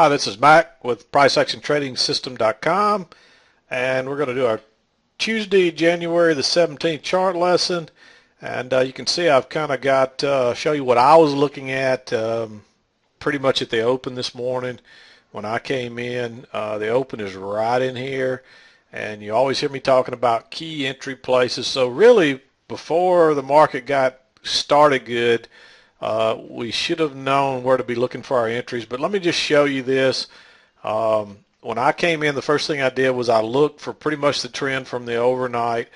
Hi, this is Mac with PriceActionTradingSystem.com, and we're going to do our Tuesday, January the 17th chart lesson. And you can see I've kind of got show you what I was looking at pretty much at the open this morning. When I came in, the open is right in here, and you always hear me talking about key entry places. So really, before the market got started good, we should have known where to be looking for our entries, but let me just show you this. When I came in, the first thing I did was I looked for pretty much the trend from the overnight.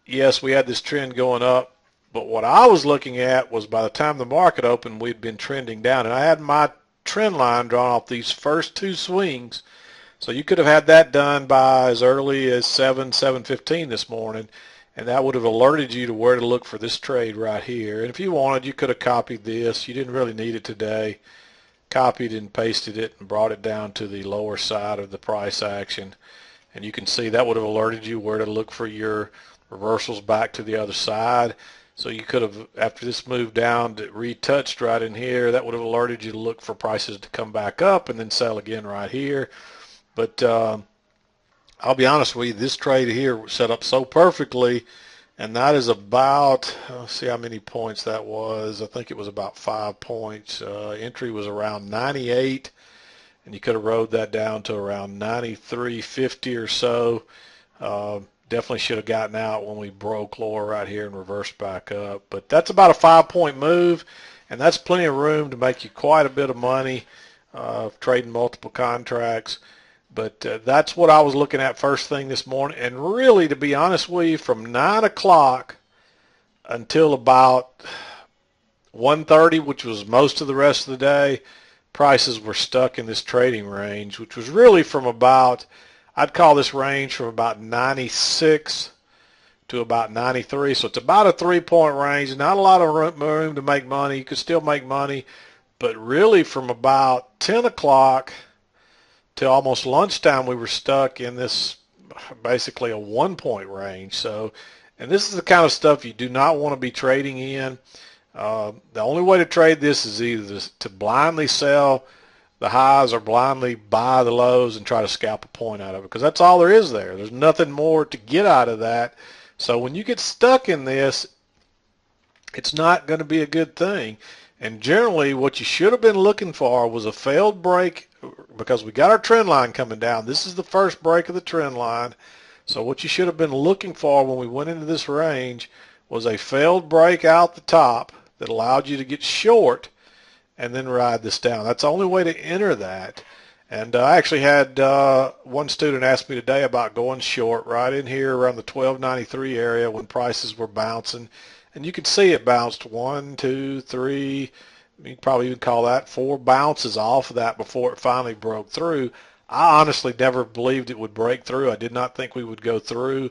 Yes, we had this trend going up, but what I was looking at was by the time the market opened, we'd been trending down, and I had my trend line drawn off these first two swings. So you could have had that done by as early as 7:15 this morning, and that would have alerted you to where to look for this trade right here. And if you wanted, you could have copied this. You didn't really need it today. Copied and pasted it and brought it down to the lower side of the price action. And you can see that would have alerted you where to look for your reversals back to the other side. So you could have, after this move down that retouched right in here, that would have alerted you to look for prices to come back up and then sell again right here. But I'll be honest with you, this trade here was set up so perfectly, and that is about, let's see how many points that was. I think it was about 5 points. Entry was around 98, and you could have rode that down to around 93.50 or so. Definitely should have gotten out when we broke lower right here and reversed back up. But that's about a 5-point move, and that's plenty of room to make you quite a bit of money trading multiple contracts. But that's what I was looking at first thing this morning. And really, to be honest with you, from 9 o'clock until about 1:30, which was most of the rest of the day, prices were stuck in this trading range, which was really from about, I'd call this range from about 96 to about 93. So it's about a 3-point range. Not a lot of room to make money. You could still make money. But really, from about 10 o'clock till almost lunchtime, we were stuck in this basically a 1-point range. So, and this is the kind of stuff you do not want to be trading in. The only way to trade this is either to blindly sell the highs or blindly buy the lows and try to scalp a point out of it, because that's all there is there. There's nothing more to get out of that. So when you get stuck in this, it's not going to be a good thing. And generally, what you should have been looking for was a failed break, because we got our trend line coming down. This is the first break of the trend line. So what you should have been looking for when we went into this range was a failed break out the top that allowed you to get short and then ride this down. That's the only way to enter that. And I actually had one student ask me today about going short right in here around the 1293 area when prices were bouncing. And you could see it bounced 1, 2, 3, you could probably even call that 4 bounces off of that before it finally broke through. I honestly never believed it would break through. I did not think we would go through.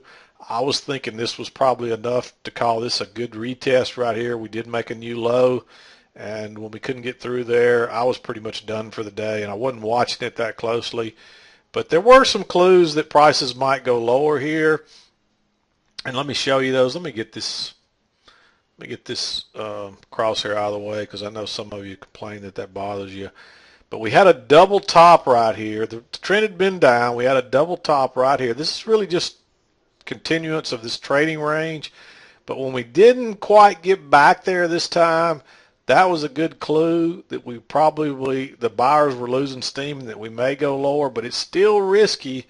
I was thinking this was probably enough to call this a good retest right here. We did make a new low, and when we couldn't get through there, I was pretty much done for the day, and I wasn't watching it that closely. But there were some clues that prices might go lower here, and let me show you those. Let me get this crosshair out of the way, because I know some of you complain that bothers you. But we had a double top right here. The trend had been down. We had a double top right here. This is really just continuance of this trading range. But when we didn't quite get back there this time, that was a good clue that we probably, the buyers were losing steam and that we may go lower. But it's still risky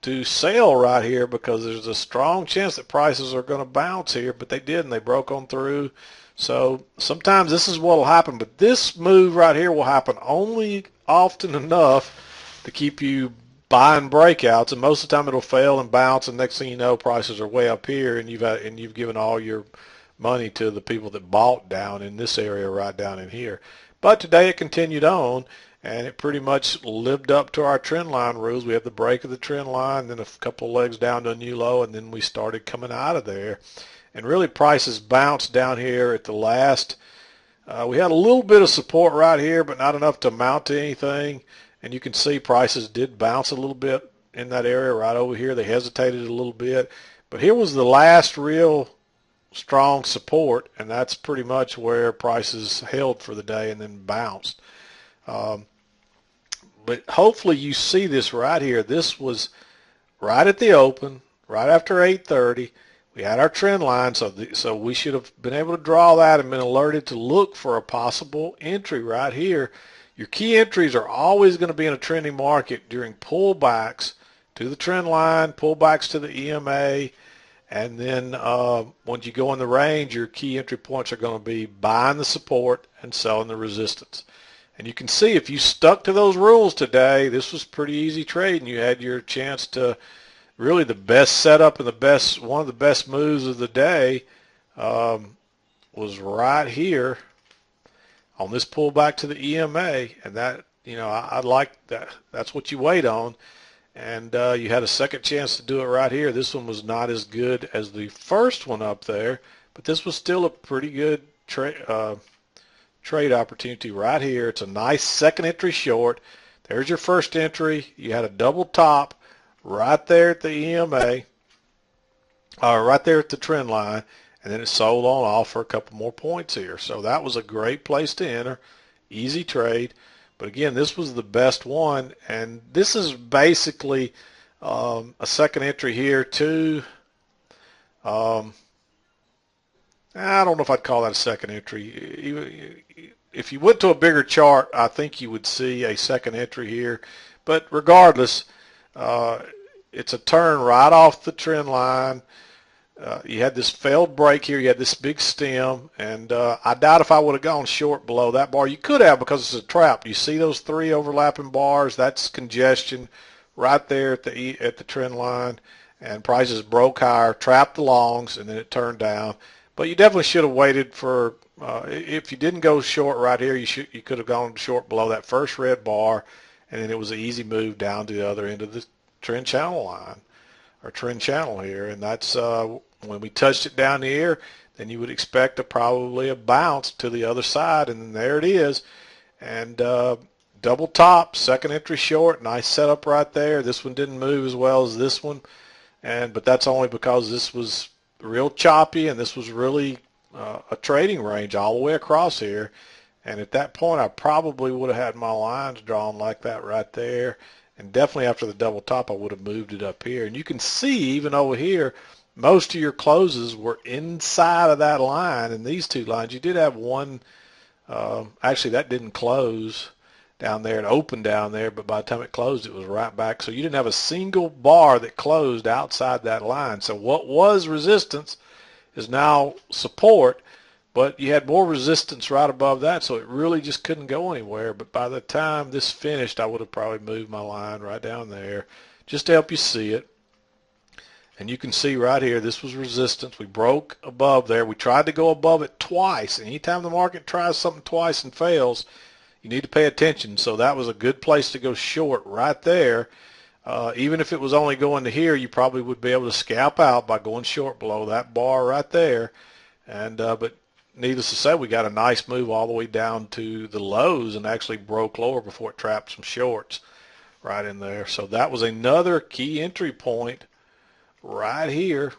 to sell right here, because there's a strong chance that prices are going to bounce here, but they did, and they broke on through. So sometimes this is what will happen, but this move right here will happen only often enough to keep you buying breakouts, and most of the time it'll fail and bounce, and next thing you know, prices are way up here, and you've given all your money to the people that bought down in this area right down in here. But today it continued on, and it pretty much lived up to our trend line rules. We had the break of the trend line, then a couple of legs down to a new low, and then we started coming out of there. And really, prices bounced down here at the last. We had a little bit of support right here, but not enough to amount to anything. And you can see prices did bounce a little bit in that area right over here. They hesitated a little bit. But here was the last real strong support, and that's pretty much where prices held for the day and then bounced. but hopefully you see this right here. This was right at the open, right after 8:30. We had our trend line, so we should have been able to draw that and been alerted to look for a possible entry right here. Your key entries are always going to be in a trending market during pullbacks to the trend line, pullbacks to the EMA, and then once you go in the range, your key entry points are going to be buying the support and selling the resistance. And you can see if you stuck to those rules today, this was pretty easy trade, and you had your chance to really the best setup and one of the best moves of the day was right here on this pullback to the EMA, and that, I like that. That's what you wait on. And you had a second chance to do it right here. This one was not as good as the first one up there, but this was still a pretty good trade opportunity right here. It's a nice second entry short. There's your first entry. You had a double top right there at the EMA, right there at the trend line, and then it sold on off for a couple more points here. So that was a great place to enter. Easy trade. But again, this was the best one, and this is basically a second entry here too. I don't know if I'd call that a second entry. If you went to a bigger chart, I think you would see a second entry here. But regardless, it's a turn right off the trend line. You had this failed break here. You had this big stem, and I doubt if I would have gone short below that bar. You could have, because it's a trap. You see those three overlapping bars? That's congestion right there at the trend line, and prices broke higher, trapped the longs, and then it turned down. But you definitely should have waited for. If you didn't go short right here, you could have gone short below that first red bar, and then it was an easy move down to the other end of the trend channel line, or trend channel here, and that's when we touched it down here, then you would expect probably a bounce to the other side, and then there it is. And double top, second entry short, nice setup right there. This one didn't move as well as this one, but that's only because this was real choppy, and this was really a trading range all the way across here. And at that point, I probably would have had my lines drawn like that right there. And definitely after the double top, I would have moved it up here. And you can see even over here, most of your closes were inside of that line. And these two lines, you did have one, actually that didn't close down there. It opened down there, but by the time it closed, it was right back. So you didn't have a single bar that closed outside that line. So what was resistance is now support, but you had more resistance right above that, so it really just couldn't go anywhere. But by the time this finished, I would have probably moved my line right down there just to help you see it. And you can see right here, this was resistance. We broke above there. We tried to go above it twice. And anytime the market tries something twice and fails, you need to pay attention. So that was a good place to go short right there. Even if it was only going to here, you probably would be able to scalp out by going short below that bar right there. And but needless to say, we got a nice move all the way down to the lows and actually broke lower before it trapped some shorts right in there. So that was another key entry point right here.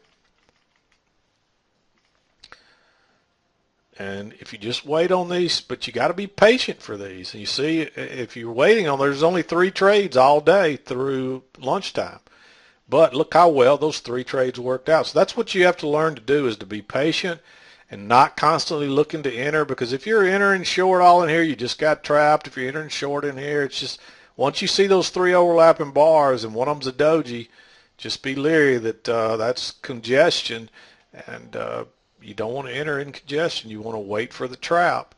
And if you just wait on these, but you got to be patient for these. And you see, if you're waiting on, there's only 3 trades all day through lunchtime. But look how well those 3 trades worked out. So that's what you have to learn to do, is to be patient and not constantly looking to enter, because if you're entering short all in here, you just got trapped. If you're entering short in here, it's just, once you see those 3 overlapping bars and one of them's a doji, just be leery that that's congestion, and you don't want to enter in congestion. You want to wait for the trap.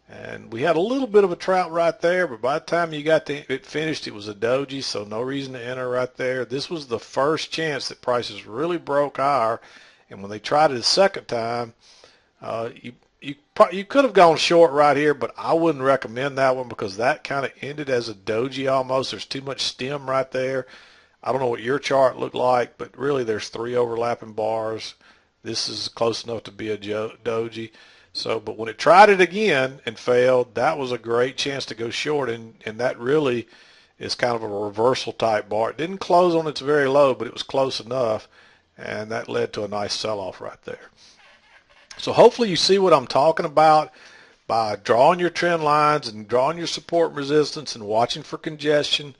And we had a little bit of a trap right there, but by the time you got it finished, it was a doji, so no reason to enter right there. This was the first chance that prices really broke higher, and when they tried it a second time, you could have gone short right here, but I wouldn't recommend that one, because that kind of ended as a doji almost. There's too much stem right there. I don't know what your chart looked like, but really there's 3 overlapping bars. This is close enough to be a doji. So, but when it tried it again and failed, that was a great chance to go short, and that really is kind of a reversal type bar. It didn't close on its very low, but it was close enough, and that led to a nice sell-off right there. So hopefully you see what I'm talking about. by drawing your trend lines and drawing your support and resistance and watching for congestion.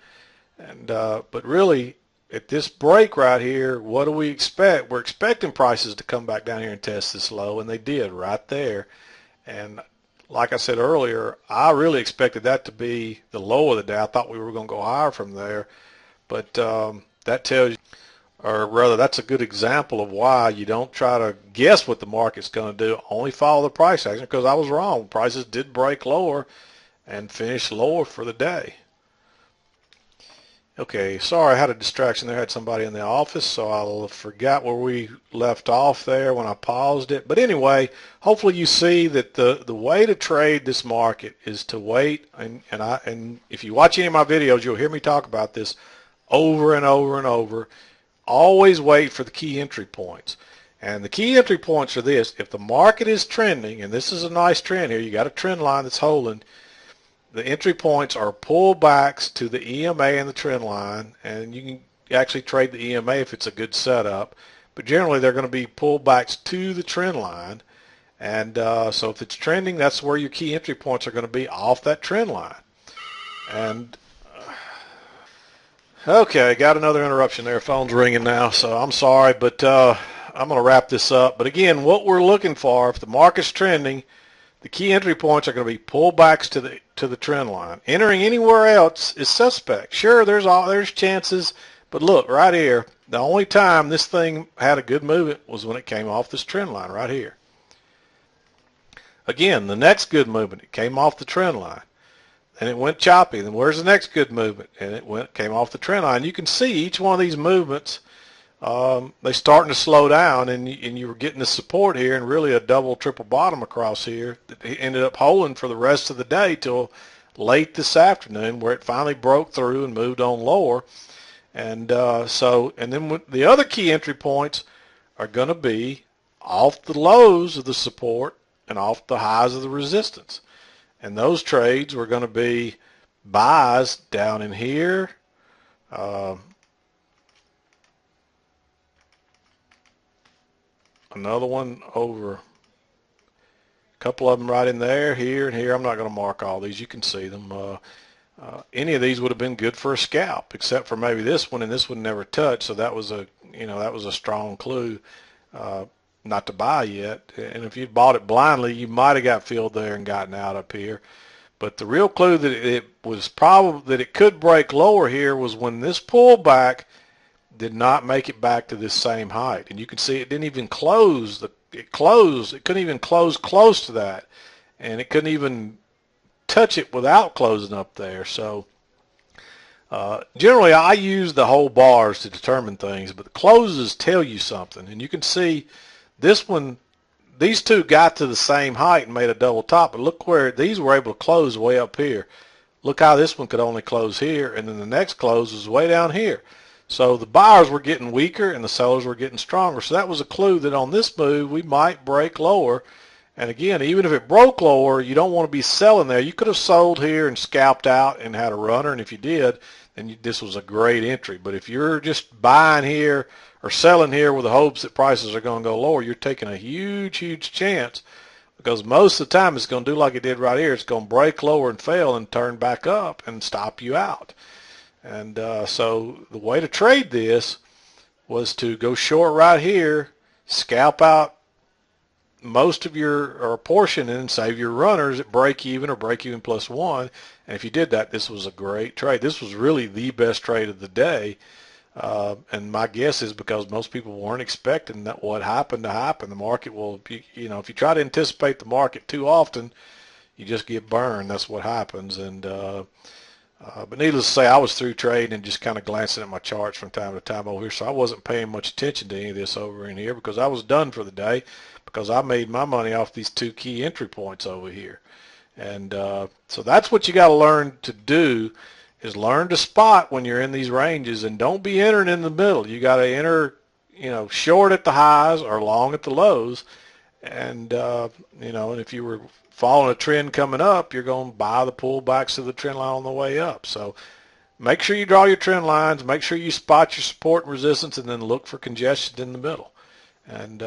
And but really, at this break right here, what do we expect? We're expecting prices to come back down here and test this low, and they did right there. And like I said earlier, I really expected that to be the low of the day. I thought we were going to go higher from there, but that tells you, or rather, that's a good example of why you don't try to guess what the market's going to do. Only follow the price action, because I was wrong. Prices did break lower and finish lower for the day. Okay, sorry, I had a distraction there. I had somebody in the office, so I forgot where we left off there when I paused it. But anyway, hopefully you see that the way to trade this market is to wait. And if you watch any of my videos, you'll hear me talk about this over and over and over. Always wait for the key entry points. And the key entry points are this: if the market is trending, and this is a nice trend here, you got a trend line that's holding. The entry points are pullbacks to the EMA and the trend line, and you can actually trade the EMA if it's a good setup, but generally they're going to be pullbacks to the trend line. And so if it's trending, that's where your key entry points are going to be, off that trend line. And okay, got another interruption there. Phone's ringing now, so I'm sorry, but I'm going to wrap this up. But again, what we're looking for, if the market's trending, the key entry points are going to be pullbacks to the trend line. Entering anywhere else is suspect. Sure, there's chances, but look right here. The only time this thing had a good movement was when it came off this trend line right here. Again, the next good movement, it came off the trend line, and it went choppy. Then where's the next good movement? And it came off the trend line. You can see each one of these movements. They're starting to slow down, and you were getting the support here, and really a double, triple bottom across here that ended up holding for the rest of the day till late this afternoon, where it finally broke through and moved on lower. And and then the other key entry points are going to be off the lows of the support and off the highs of the resistance. And those trades were going to be buys down in here. Another one over, a couple of them right in there, here and here. I'm not going to mark all these. You can see them. Any of these would have been good for a scalp, except for maybe this one, and this one never touched. So that was a strong clue not to buy yet. And if you'd bought it blindly, you might have got filled there and gotten out up here. But the real clue that it was probably that it could break lower here was when this pullback did not make it back to this same height. And you can see it didn't even close. It couldn't even close close to that. And it couldn't even touch it without closing up there. So generally I use the whole bars to determine things, but the closes tell you something. And you can see this one, these two got to the same height and made a double top. But look where these were able to close way up here. Look how this one could only close here, and then the next close was way down here. So the buyers were getting weaker and the sellers were getting stronger. So that was a clue that on this move we might break lower. And again, even if it broke lower, you don't want to be selling there. You could have sold here and scalped out and had a runner, and if you did, then this was a great entry. But if you're just buying here or selling here with the hopes that prices are going to go lower, you're taking a huge, huge chance, because most of the time it's going to do like it did right here. It's going to break lower and fail and turn back up and stop you out. And so the way to trade this was to go short right here, scalp out most of your, or a portion, and save your runners at break even or break even plus one. And if you did that, this was a great trade. This was really the best trade of the day. And my guess is because most people weren't expecting that what happened to happen. The market will, you know, if you try to anticipate the market too often, you just get burned. That's what happens. And but needless to say, I was through trading and just kind of glancing at my charts from time to time over here. So I wasn't paying much attention to any of this over in here, because I was done for the day, because I made my money off these two key entry points over here. And so that's what you got to learn to do, is learn to spot when you're in these ranges, and don't be entering in the middle. You got to enter, you know, short at the highs or long at the lows. And you know, and if you were following a trend coming up, you're going to buy the pullbacks of the trend line on the way up. So make sure you draw your trend lines, make sure you spot your support and resistance, and then look for congestion in the middle. And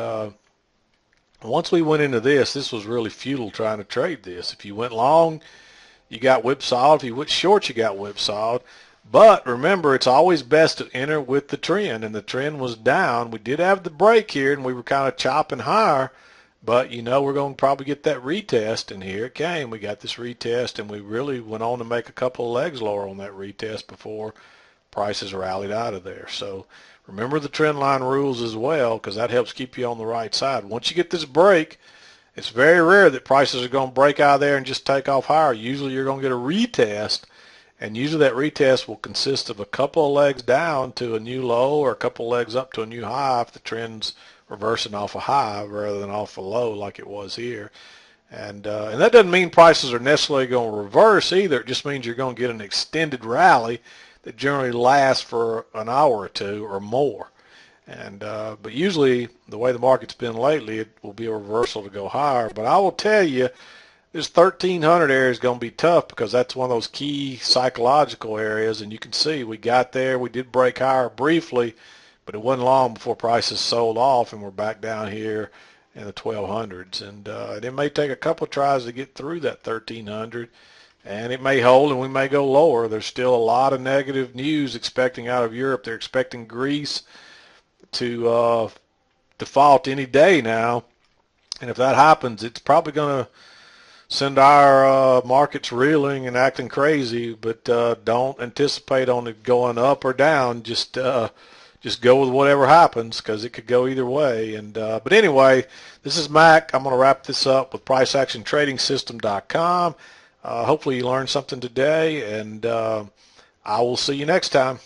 Once we went into this was really futile trying to trade this. If you went long, you got whipsawed. If you went short, you got whipsawed. But remember, it's always best to enter with the trend, and the trend was down. We did have the break here, and we were kind of chopping higher, but you know we're going to probably get that retest, and here it came. We got this retest, and we really went on to make a couple of legs lower on that retest before prices rallied out of there. So remember the trend line rules as well, because that helps keep you on the right side. Once you get this break, it's very rare that prices are going to break out of there and just take off higher. Usually you're going to get a retest, and usually that retest will consist of a couple of legs down to a new low or a couple of legs up to a new high if the trend's reversing off a high rather than off a low like it was here. And that doesn't mean prices are necessarily going to reverse either. It just means you're going to get an extended rally that generally lasts for an hour or two or more. And but usually the way the market's been lately, it will be a reversal to go higher. But I will tell you, this 1300 area is going to be tough because that's one of those key psychological areas. And you can see we got there. We did break higher briefly, but it wasn't long before prices sold off, and we're back down here in the 1200s. And it may take a couple of tries to get through that 1300, and it may hold, and we may go lower. There's still a lot of negative news expecting out of Europe. They're expecting Greece to default any day now, and if that happens, it's probably going to send our markets reeling and acting crazy. But don't anticipate on it going up or down. Just go with whatever happens, because it could go either way. And but anyway, this is Mac. I'm going to wrap this up with PriceActionTradingSystem.com. Hopefully you learned something today, and I will see you next time.